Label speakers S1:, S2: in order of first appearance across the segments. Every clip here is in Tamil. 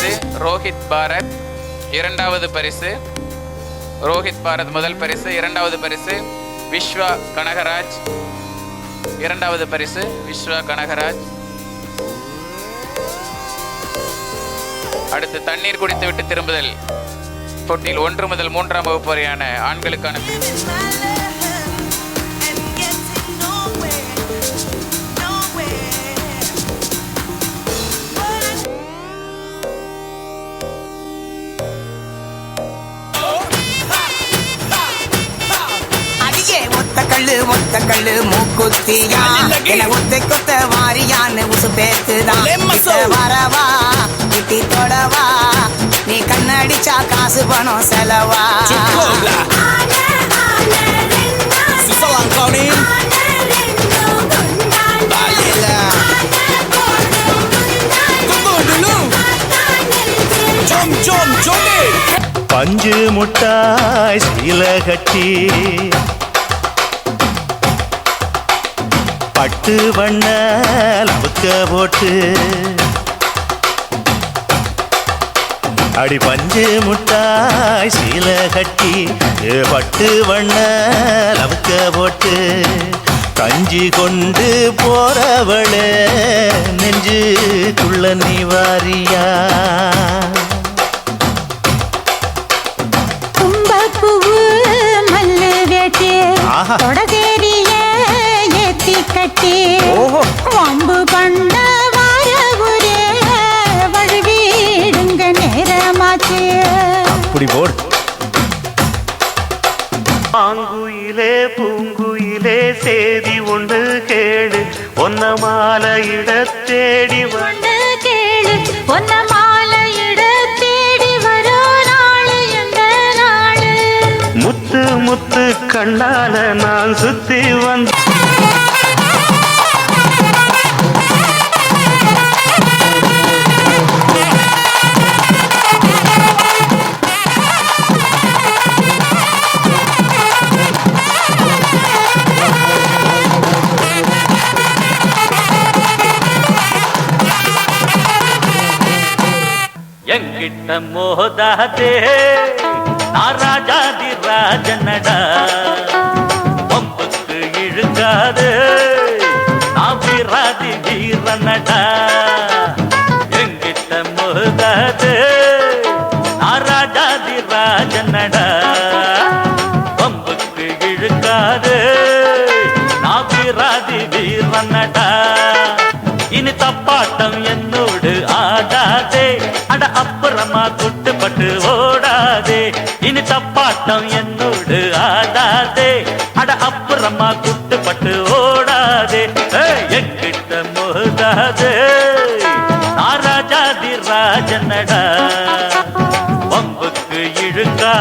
S1: பரிசு ரோஹித் பாரத். இரண்டாவது பரிசு ரோஹித் பாரத் முதல் பரிசு. இரண்டாவது பரிசு விஸ்வா கனகராஜ். இரண்டாவது பரிசு விஸ்வா கனகராஜ். அடுத்து தண்ணீர் குடித்துவிட்டு திரும்புதல் போட்டியில் 1 முதல் 3ஆம் வகுப்பு வரையான ஆண்களுக்கான
S2: ஒத்த கல்லு மூக்குத்தியா ஒத்தை கொத்த வாரியான்னு உசு பேத்துதான் வரவா கிட்டி தொடவா நீ கண்ணடிச்சா காசு பணம் செலவா
S3: பஞ்சு முட்டாய் சீல கட்டி பட்டு வண்ண லவுக்க போட்டு அடி பஞ்சு முட்டாய் சீல கட்டி பட்டு வண்ண லவுக்க போட்டு கஞ்சி கொண்டு போறவளே நெஞ்சுக்குள்ள நீ வாரியா
S4: கும்பப்பூவு மல்லு வேட்டி தொடதேரிய ஏத்தி கட்டி வம்பு பண்ண வாரகுரே வழுவிடுங்க நேரமாச்சு.
S3: அப்படி போடு. ஆங்குயிலே பூங்குயிலே சேதி ஒன்று கேடு ஒன்ன மாலையிட தேடி
S4: ஒன்று கேளு ஒன்ன மாலையிட தேடி வரோ நாளு எந்த நாளு.
S3: முத்து முத்து கண்ணால நான் சுத்தி வந்த எங்கிட்ட மோதாதே நான் ராஜாதி ராஜனடா பம்புக்கு இழுக்காது நான் வீராதி வீரனடா. எங்கிட்ட மோதாதே நான் ராஜாதி ராஜனடா பம்புக்கு இழுக்காது நான் வீராதி வீரனடா. இனி தப்பாட்டம் என்னோடு ஆடாதே அட அப்புறமா குட்டுப்பட்டு ஓடாதே. இனி தப்பாட்டம் என்னோடு ஆடாதே அட அப்புறமா குட்டுப்பட்டு ஓடாதே. எங்கிட்ட மோதாதே நான் ராஜாதி ராஜனடா பம்புக்கு இழுக்கா.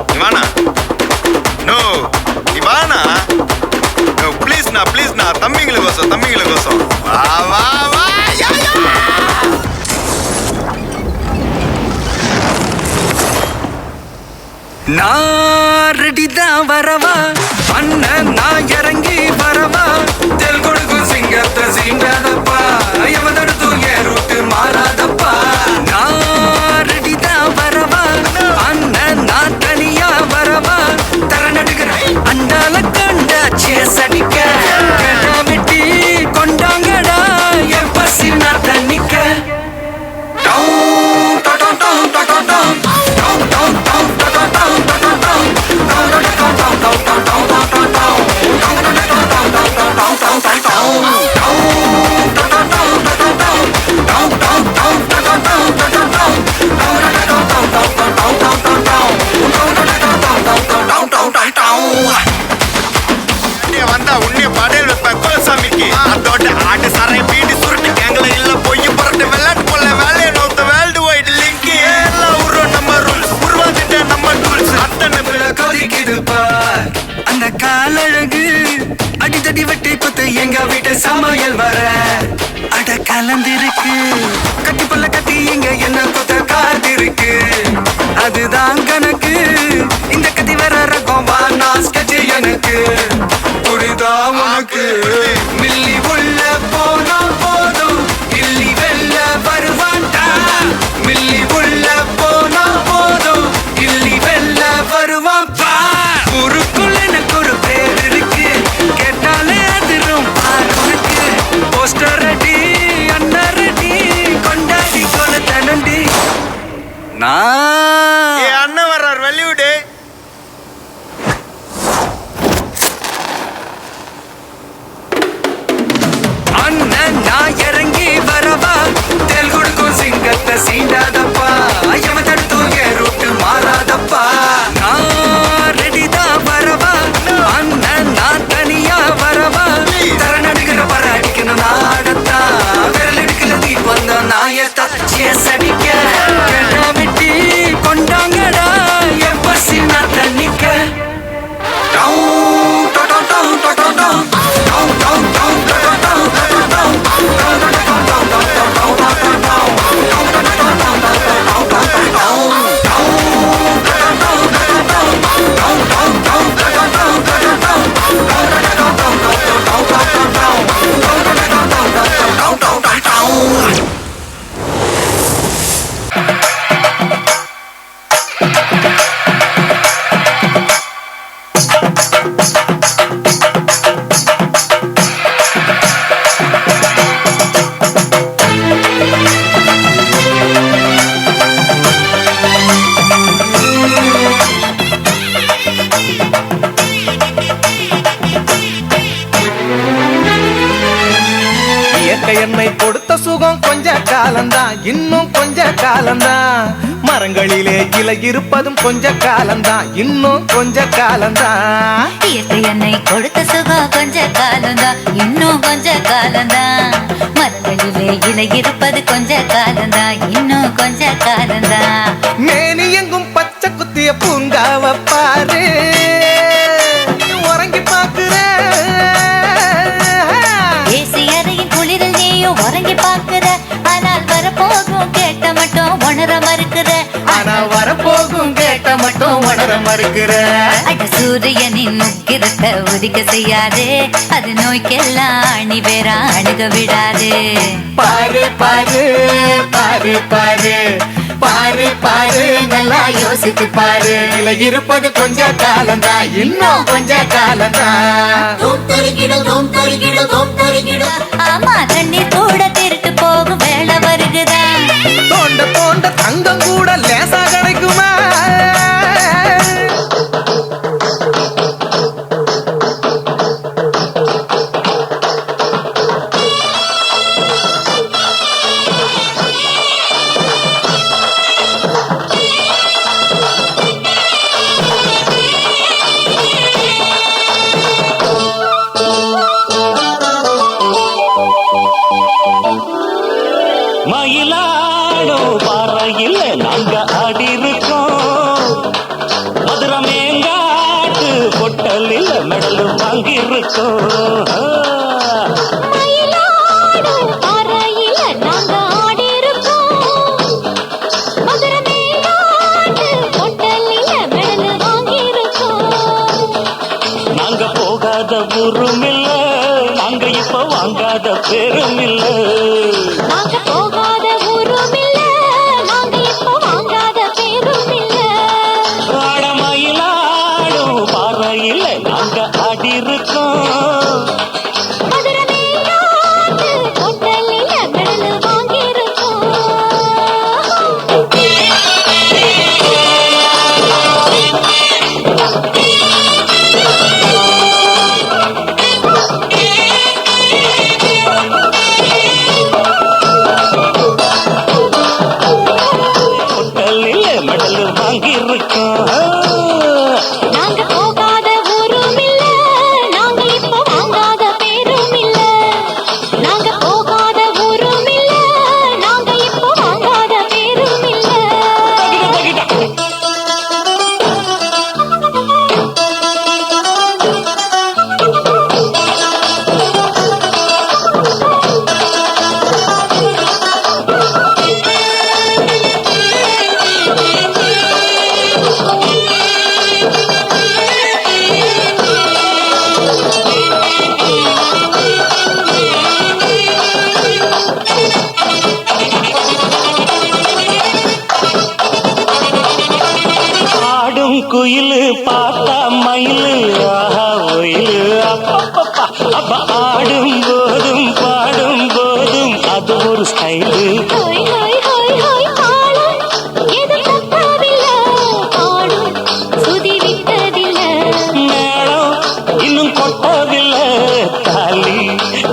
S5: Ivana, no, Ivana, no, please na, தம்பிங்களை கோசம், வா, யா.
S6: நான் ரெடிதான் வரவா அண்ணன் நான் இறங்கி வரவா தெல் கொடுக்கும் சிங்கத்தை சீண்டாதப்பா எவதடுத்தும் ஏ ரூட்டு மாறாதப்பா நான் ரெடிதான் வரவா அண்ணன் நான் தனியா வரவா தர நடுகிற அண்டால கண்டா சேசடிக்க வெட்டி கொண்டாங்கடா என் பசி நான் தண்ணிக்க
S5: வந்தா உன்னைய படையல் வைப்பேன் கோசாமிக்கு அதோட ஆட்டு சாரை பீடி சுருட்டு கேங்கல இல்ல பொய் புரட்டு விளையாட்டு போல வேலையை நோத்த வேர்ல்டு வைட் லிங்க் எல்லாம் உருவம் நம்ம ரூல்ஸ் உருவாக்கிட்ட நம்ம டூல்ஸ் அத்தனை
S6: கொதிக்குது பார் அந்த காலழகு அடித்தடி வெட்டி குத்து எங்க வீட்டு சமையல் வர அட கலந்திருக்கு கட்டி பல்ல கட்டி இங்க என்ன குத்த காத்திருக்கு அதுதான் கணக்கு இந்த கத்தி வர ரகம் வா நான் ஸ்கெட்ச் எனக்கு புரிதா உனக்கு மில்லி உள்ள போனா போதும் இல்லி வெல்ல வருவான்டா மில்லி உள்ள போனா போதும் இல்லி வெல்ல வருவான் பா ஊருக்குள்ள எனக்கு ஒரு பேர் இருக்கு கேட்டாலே அதிரும் பார் உனக்கு போஸ்டர் ரெடி அண்ணா ரெடி கொண்டாடி கொல தனண்டி நான்
S5: அண்ணன் வர்றார் வெளியூடு
S6: அண்ணன் நான் இறங்கி வரவா தெல் கொடுக்கும் சிங்கத்தை சீண்டாதப்பா எவன் தடுத்தும் ஏ ரூட்டு மாறாதப்பா நான் ரெடிதான் வரவா அண்ணன் நான் தனியா வரவா தர நடுகிற வர அடிக்கணும் நாடத்தா விரல் எடுக்கல தீபம் தான் நாயத்தா சேசடிக்க வெட்டி கொண்டாங்கடா என் பசி நான் தண்ணிக்க
S7: என்னை கொடுத்த சுகம் கொஞ்ச காலம்தான் இன்னும் கொஞ்ச காலம்தான் மரங்களிலே இலை இருப்பதும் கொஞ்ச காலம்தான் இன்னும் கொஞ்ச காலம்தான்
S4: இயற்கை என்னை கொடுத்த சுகம் கொஞ்ச காலம்தான் இன்னும் கொஞ்ச காலம்தான் மரங்களிலே இலை இருப்பது கொஞ்ச காலம்தான் இன்னும் கொஞ்ச காலம்தான்
S7: மேனி எங்கும் பச்சை குத்திய பூங்காவ பாரு உறங்கி பாக்குற
S4: ஏசி அறையின் குளிரில் நீயும் உறங்கி பார்க்கிற ஆனால் வரப்போகும் கேட்ட மட்டும் உணர மறுக்கிற.
S7: ஆனா வரப்போகும் கேட்ட மட்டும் உணர மறுக்கிற.
S4: அட சூரியனின் முக்கிரத்தை உதிக்க செய்யாதே, அது நோய்க்கெல்லாம் அணி வேற அணுக விடாது.
S7: பாரு பாரு பாரு பாரு பாரு பாரு நல்லா யோசித்து பாரு. இல்ல இருப்பது கொஞ்ச காலம்தான், இன்னும் கொஞ்ச காலம்தான்.
S4: ஆமா தண்ணீர் கூட திருட்டு போகும் வேலை வருகுதா.
S7: தோண்ட தோண்ட தங்கம் கூட லேசா கிடைக்குமா?
S3: மயிலாடும் பாறையில் நாங்க ஆடி இருக்கோம், மதுரை மேங்காட்டு பொட்டலில் மெடல் வாங்கியிருக்கோம். நாங்க போகாத ஊரும் இல்ல, நாங்க இப்ப வாங்காத பேரும் இல்ல. மயிலாடும் பாறையில் நாங்க ஆடி இருக்கோம். பொட்டலில் மெடல் வாங்கியிருக்கோம். குயிலு பார்த்தா மயிலு ஆஹா ஒயிலு அப்பப்பப்பா. அப்ப ஆடும் போதும் பாடும் போதும் அது ஒரு ஸ்டைலு. மேளம் இன்னும் கொட்டவில்லை, தாலி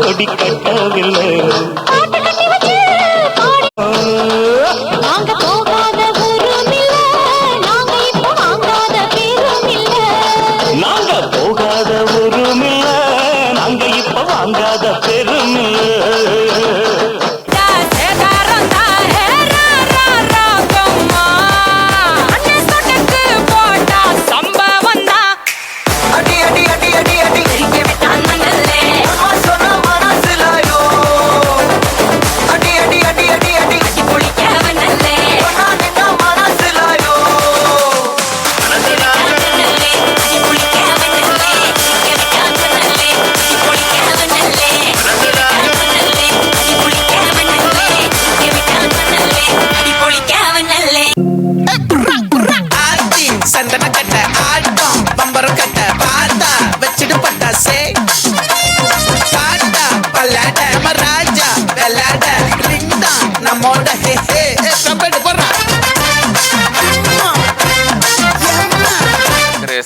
S3: கொடி கட்டவில்லை. நாங்க போகாத ஊரும் இல்ல, நாங்க இப்ப வாங்காத பெரும்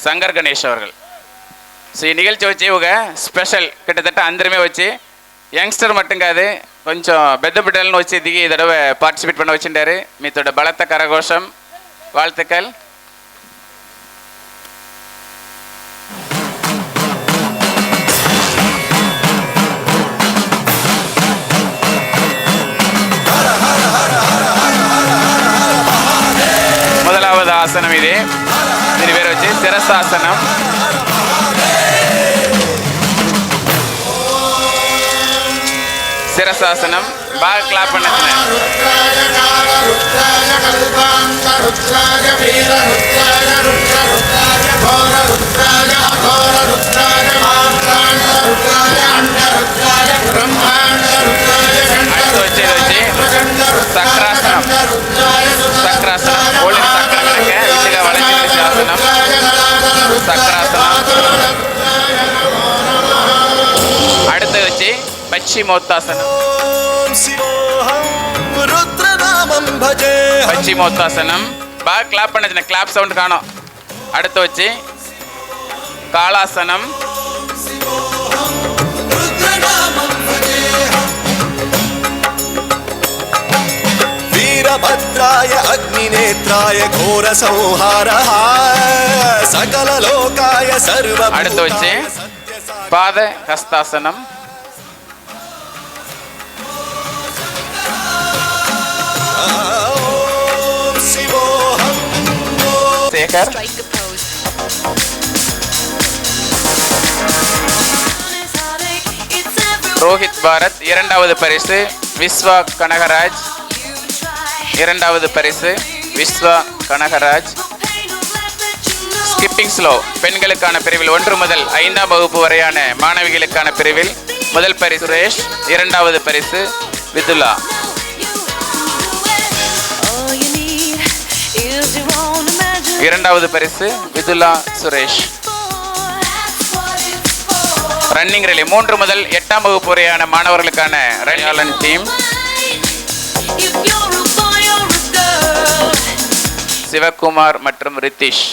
S1: சங்கர் கணேஷ் அவர்கள். ஸோ நிகழ்ச்சி வச்சு இவங்க ஸ்பெஷல் கிட்டத்தட்ட அந்தரமே வச்சு யங்ஸ்டர் மட்டும் காது கொஞ்சம் பெத்த பிட்டல்னு வச்சு இதுக்கு தடவை பார்ட்டிசிபேட் பண்ண வச்சுட்டாரு. மீத்தோட பலத்த கரகோஷம் வாழ்த்துக்கள். முதலாவது ஆசனம் இது பேர் வச்சு சிரசாசனம். சிரசாசனம் பாக கிளாப் பண்ணுங்க. அடுத்து வச்சு சக்கராசனம். சக்கராசனம் கோழி சக்கரம் கணக்க வீட்டுக்கு வளைஞ்சிருச்சு ஆசனம். சக்கராசனம். அடுத்து வச்சு பச்சிமோத்தாசனம். பச்சிமோத்தாசனம். பாக கிளாப் பண்ண கிளாப் சவுண்ட் காணும். அடுத்து வச்சு காலாசனம்.
S5: வீரபத்ராய அக்னிநேத்ராய கோர சம்ஹாரஹ சகல லோகாய சர்வ.
S1: அடுத்து வச்சு பாத ஹஸ்தாசனம். சேகர். ரோஹித் பாரத் இரண்டாவது பரிசு. விஸ்வா கனகராஜ் இரண்டாவது பரிசு. விஸ்வா கனகராஜ். ஸ்கிப்பிங் ஸ்லோ பெண்களுக்கான பிரிவில் 1 முதல் 5ஆம் வகுப்பு வரையான மாணவிகளுக்கான பிரிவில் முதல் பரிசு சுரேஷ். இரண்டாவது பரிசு விதுலா. இரண்டாவது பரிசு விதுலா சுரேஷ். ரன்னிங் ரிலே 3 முதல் 8ஆம் வகுப்பு வரையான மாணவர்களுக்கான ரன்னிங் டீம் சிவகுமார் மற்றும் ரித்திஷ்.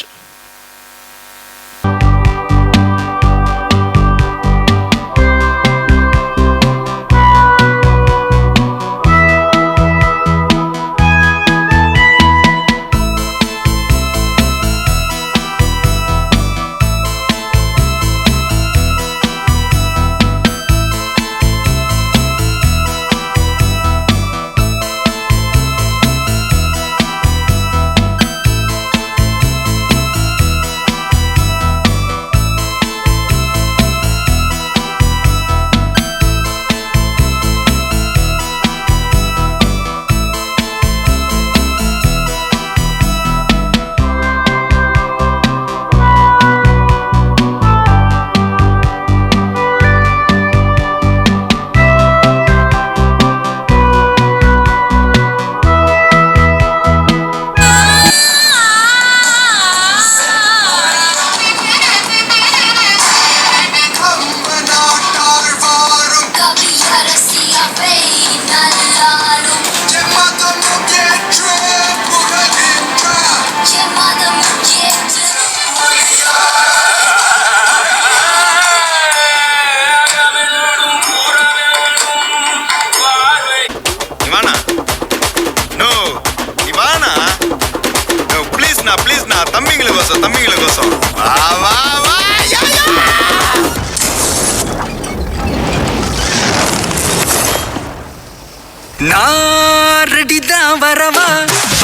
S6: நான் ரெடிதான் வரவா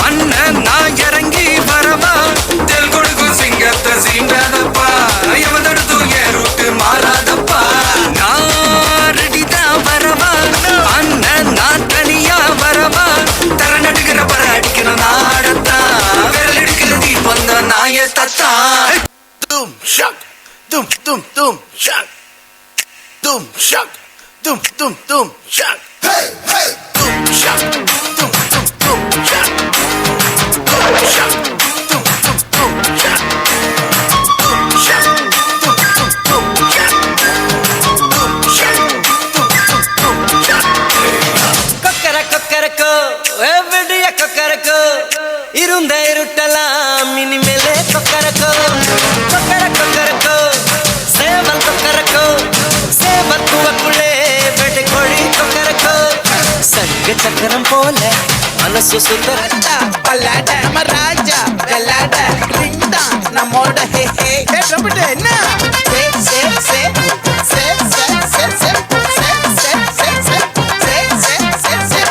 S6: அண்ணன், நான் இறங்கி வரவா. தெல் கொடுக்கும் சிங்கத்தை சீண்டாதப்பா, எவதடுத்தும் என் ரூட்டு மாறாதப்பா. நான் ரெடிதான் வரவா அண்ணன், நான் தனியா வரவா. தர நடுக்கிற பர அடிக்கணும் நாடத்தான், விரல் எடுக்கிற தீபம் தான் நாய தத்தா.
S5: தும் ஷக் தும் தும் தும் ஷக் தும் ஷக் தும் தும் தும் ஷக். Hey hey தும் ஷக் தும் தும் தும் ஷக் தும் ஷக் தும் தும் தும் ஷக் தும் ஷக் தும் தும் தும் ஷக் தும் ஷக் தும் தும் தும் ஷக்.
S7: கொக்கர கொக்கரக்கோ எவ்வளிய கொக்கரக்கோ இருந்த இருட்டலாம் இனிமேலே கொக்கரக்கோ. கொக்கர கொக்கரக்கோ சேவல் கொக்கரக்கோ, சேவல் கூவக்குள்ளே வெட்டை கோழி கொக்கரக்கோ. சங்க சக்கரம் போல மனசு சுந்தரட்டா பல்லாட நம்ம ராஜா வெள்ளாட ரிங்டா நம்மோட ஹே ஹே என்ன சே சே சே சே சே சே சே சே சே சே சே சே சே சே.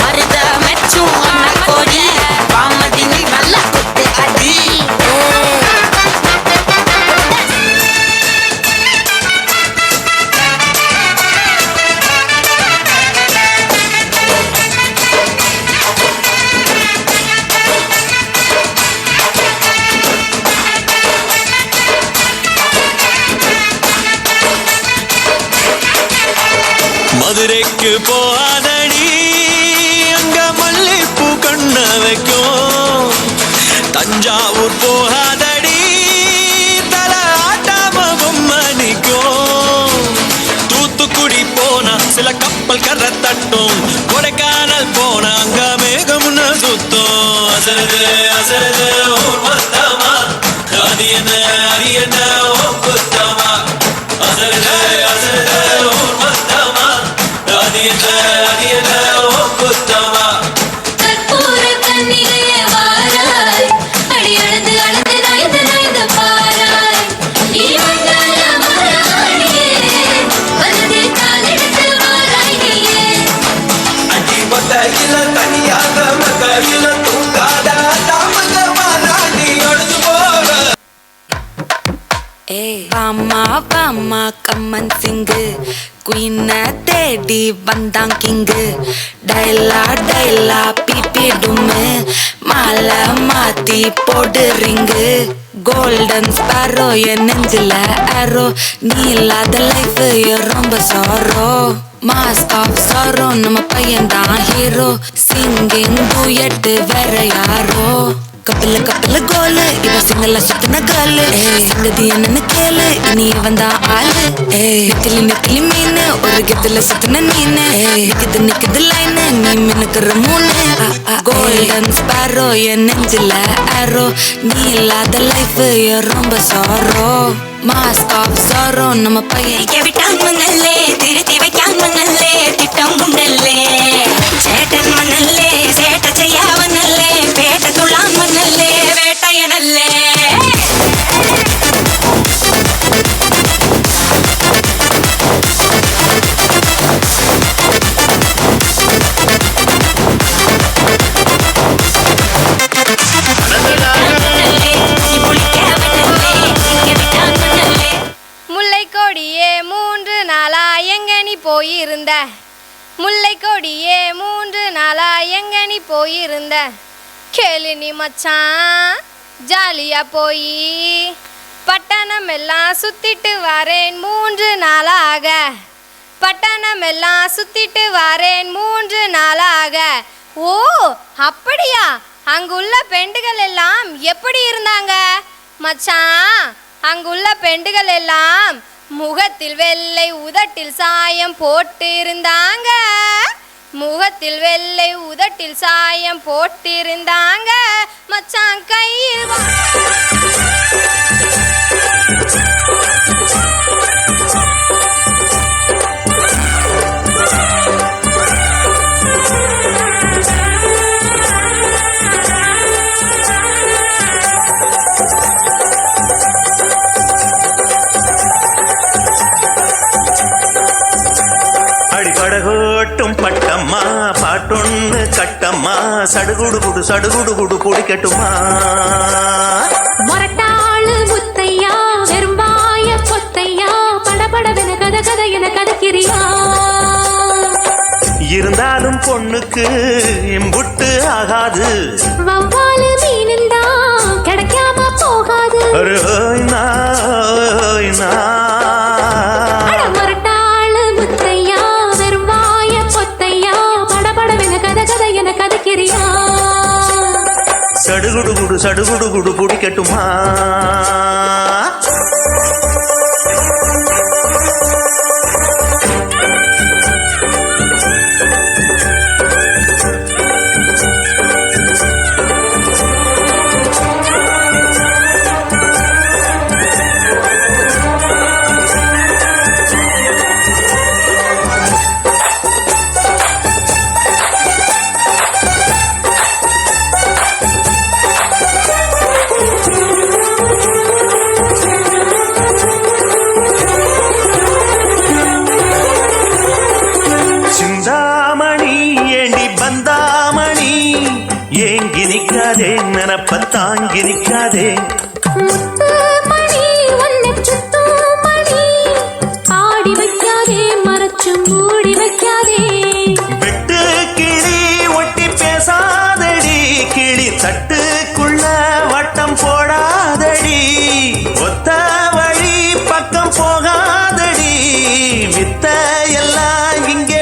S8: மருத மெச்சும் கோடி வாமதினி நல்ல குத்து அடி. மதுரைக்கு போகாதடி அங்க மல்லிப்பூ கண்ண வைக்கும். தஞ்சாவூர் போகாதடி தல ஆட்டாம பொம்மணிக்கும். தூத்துக்குடி போனா சில கப்பல் கரை தட்டும். கொடைக்கானல் போனா அங்க மேகம்னு சுத்தும். அசருது அசருது ஊர் மொத்தமா அது என்ன அரியன குத்தமா. அசருது அசருது ஊர் மொத்தமா அது என்ன அரியன குத்தமா.
S4: கற்பூர கண்ணிலே வாராய் அடி அழுது அழுது நயந்து நயந்து பாராய். நீ வந்தால மாறாடியே வலது காலெடுத்து வாராய் நீயே.
S7: அடி மொட்டையில தனியாக மகையில தூங்காத தாமதமான நீ அழுது போக.
S9: வாமா வாமா கம்மன் சிங்கு குயின தேடி வந்தான் கிங்கு. டைலா டைலா பிபி டும்மு மாலை மாத்தி போடு ரிங்கு. கோல்டன் ஸ்பாரோ என் நெஞ்சில ஆரோ. நீ இல்லாத லைஃப் ரொம்ப சாரோ. மாஸ்க் ஆஃப் சாரோ நம்ம பையன் தான் ஹீரோ. சிங்கிங் டூயட் வேற யாரோ. கப்பல கப்பல கோலு இவ சிங்கல சுத்தின காலு. சங்கதி என்னன்னு கேளு இனி வந்தா ஆளு. நெத்திலி நெத்திலி மீனு ஒரு கெத்துல சுத்தின நீனு. நிக்குது நிக்குது லைனு நீ மினுக்குற மூணு. கோல்டன் ஸ்பாரோ என் நெஞ்சில ஆரோ. நீ இல்லாத லைஃப் ரொம்ப சாரோ. மாஸ்க் ஆஃப் சாரோ நம்ம பையன் விட்டான் மங்கல்லே திருத்தி வைக்கான் மங்கல்லே திட்டம் குண்டல்லே. சேட்டன் மண்ணல்லே சேட்ட செய்யாவனல்லே பேட்ட துளான் மண்ணல்லே வேட்டையனல்லே.
S10: முல்லை கொடியே 3 நாளா எங்க நீ போயிருந்த. முல்லை கொடியே 3 நாளா எங்க நீ போயிருந்த. கேளு நீ மச்சான் ஜாலியா போய் பட்டணம் எல்லாம் சுத்திட்டு வரேன் 3 நாளாக. பட்டணம் எல்லாம் சுத்திட்டு வரேன் 3 நாளாக. ஓ அப்படியா? அங்குள்ள பெண்டுகள் எல்லாம் எப்படி இருந்தாங்க மச்சான்? அங்குள்ள பெண்டுகள் எல்லாம் முகத்தில் வெள்ளை உதட்டில் சாயம் போட்டு இருந்தாங்க. முகத்தில் வெள்ளை உதட்டில் சாயம் போட்டு இருந்தாங்க மச்சான் கையில்
S8: அடிபடகோட்டும் பட்டம்மா பாட்டொன்னு கட்டம்மா. சடுகுடு குடு சடுகுடு குடு பொடிக்கட்டுமா.
S4: மொரட்டாளு முத்தையா வெறும்பாய பொத்தையா படபடவென கத கத என கதக்கிறியா.
S8: இருந்தாலும் பொண்ணுக்கு இம்புட்டு ஆகாது.
S4: வவ்வாலு மீனுந்தா கிடைக்காம போகாது. மொரட்டாளு முத்தையா வெறும்பாய பொத்தையா படபடவென கத கத என கதக்கிறியா.
S8: சடுகுடு குடு சடுகுடு குடு பொடிக்கட்டுமா. நிக்காதே நினப்ப தாங்கி நிக்காதே.
S4: மணி ஒன்னை சுத்தும் மணி ஆடி வைக்காதே மறைச்சு மூடி வைக்காதே.
S8: வெட்டு கிளி ஒட்டி பேசாதடி கிளி தட்டுக்குள்ள வட்டம் போடாதடி. ஒத்த வழி பக்கம் போகாதடி வித்த எல்லாம் இங்கே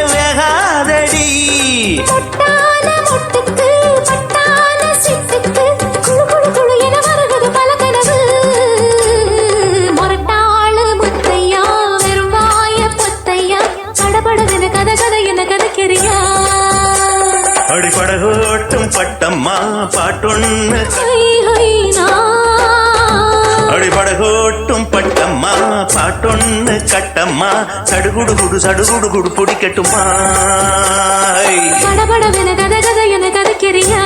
S8: பட்டம்மா பாட்டொன்னு அடிபடகோட்டும் பட்டம்மா பாட்டொன்னு கட்டம்மா சடுகுடு குடு சடுகுடு குடு பிடிக்கட்டுமா
S11: படபடவென கத கத என கதைக்கிறியா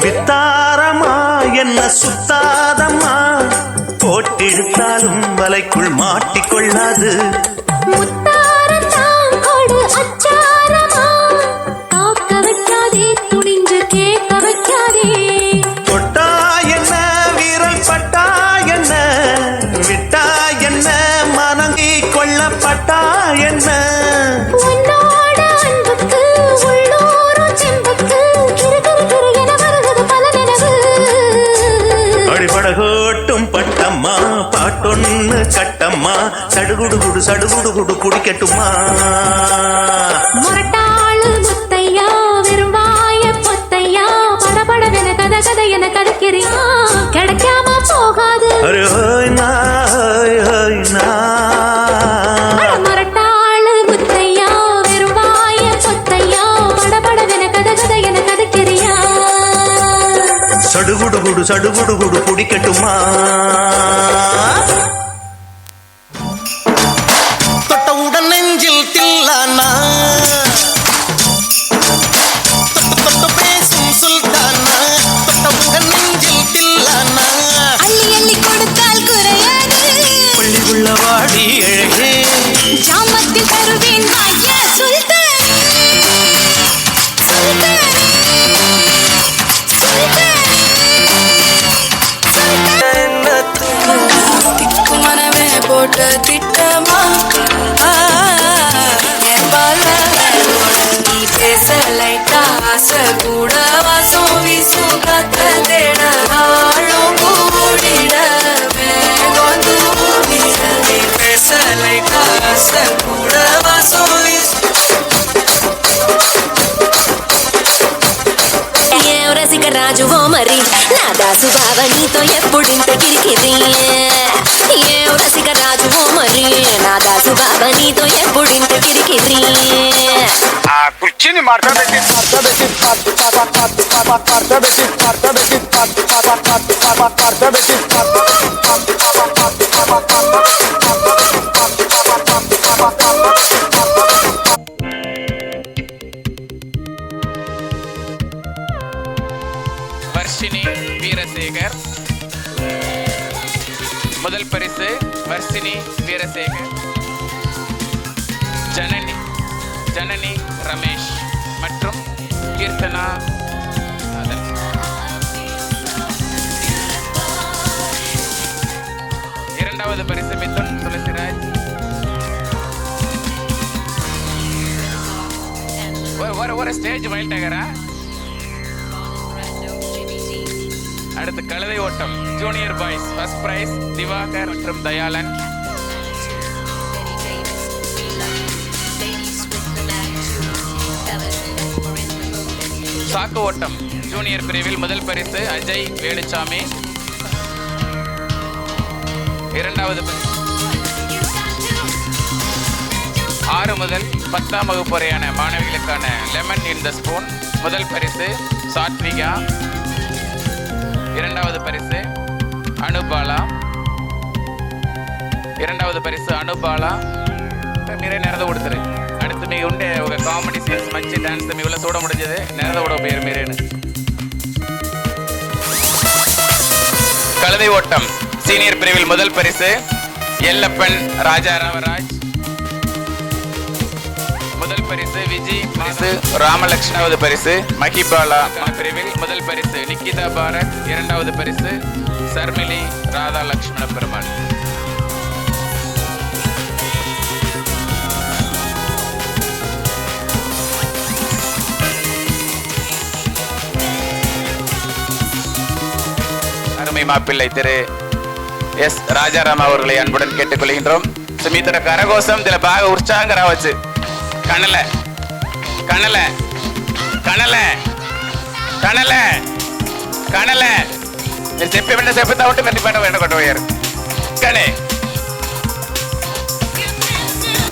S8: வித்தாரமா என்ன சுத்தாதம்மா போட்டிழுத்தாலும் வலைக்குள் மாட்டிக்கொள்ளாது தொட்டா என்ன வீரல் பட்டா என்ன விட்டா என்ன மனங்கி கொள்ளப்பட்டா என்ன அடிபடகோட்டும் பட்டம்மா பாட்டொன்னு கட்டம்மா சடுகுடு குடு சடுகுடு குடு குடிக்கட்டுமா
S11: முரட்டாளு முத்தையா விரும்பாய பொத்தையா படபடவென கத கதை என கதைக்கிறியா கிடைக்காம போகாது
S8: அரே ஹோய் நா
S11: முரட்டாளு முத்தையா விரும்பாய பொத்தையா படபடவென கத கதை என கதைக்கிறியா
S8: சடுகுடு குடு சடுகுடு குடு குடிக்கட்டுமா
S7: தொட்டவுடன் நெஞ்சில் தில்லானா தொட்டு பேசும் சுல்தானா தொட்டவுடன் நெஞ்சில் தில்லானா
S11: அள்ளி அள்ளி கொடுத்தால் குறையாது
S8: பள்ளி உள்ள வாடி அழகே
S11: ஜாமத்தில் தருவேன் வாய்ய சுல்தானே சுல்தானே
S9: மனமே போட்டு திட்டமா என் பால நீ பேச லைட்டா ஆசை கூட வாசம் வீசும் காத்த தேட ஆளும் கூடிட வேகம் தூடிட நீ பேச லைட்டா ஆசை கூட வாசம் வீசும்
S11: రసిక రాజు ఓ మరి నా దాసు బావ నీతో ఎప్పుడింత కిరికిరి ఏ రసిక రాజు ఓ మరి నా దాసు బావ నీతో ఎప్పుడింత కిరికిరి
S5: ఆ కుర్చీని
S1: வர்ஷினி வீரசேகர் முதல் பரிசு வர்ஷினி வீரசேகர் ஜனனி ரமேஷ் மற்றும் கீர்த்தனா நாதன். இரண்டாவது பரிசு மிதுன் துளசிராஜ். ஒரு ஸ்டேஜ் வைல்ட் டகரா. அடுத்து கழுதை ஓட்டம் junior boys first prize Divakar மற்றும் தயாளன். சாக்கு ஓட்டம் ஜூனியர் பிரிவில் முதல் பரிசு அஜய் வேலுச்சாமி. இரண்டாவது 6 முதல் 10ஆம் வகுப்பு வரையான மாணவிகளுக்கான லெமன் இன் த ஸ்பூன் முதல் பரிசு சாத்விகா. இரண்டாவது பரிசு அனுபாலா. మీరే నెరద కొడుతారు. அடுத்து మీ ఉండే ఒక కామెడీ సీన్స్ మంచి డాన్స్ మీ వల్ల చూడ முடிஞ்சது నెరద కూడా పేరు మీరేను. கழுதை ஓட்டம் சீனியர் பிரிவில் முதல் பரிசு எல்லப்பன் ராஜாராமராஜ். முதல் பரிசு விஜய் பரிசு ராமலட்சுணாவது பரிசு மஹிபாலா பிரிவில் முதல் பரிசு நிக்கிதா பாரத். இரண்டாவது பரிசு சர்மிலி ராதா லட்சுமண பெருமாள். அருமை மாப்பிள்ளை திரு எஸ் ராஜாராம் அவர்களை அன்புடன் கேட்டுக்கொள்கின்றோம். సుమీతర కరగోసం దిల బాగా ఉత్సాహంగా రావచ్చు. కనల కనల కనల కనలే కనలే మీరు చెప్పేమంటే చెప్తా ఉంటే మీరు పైన వెంట కొట్టబోయారు కానీ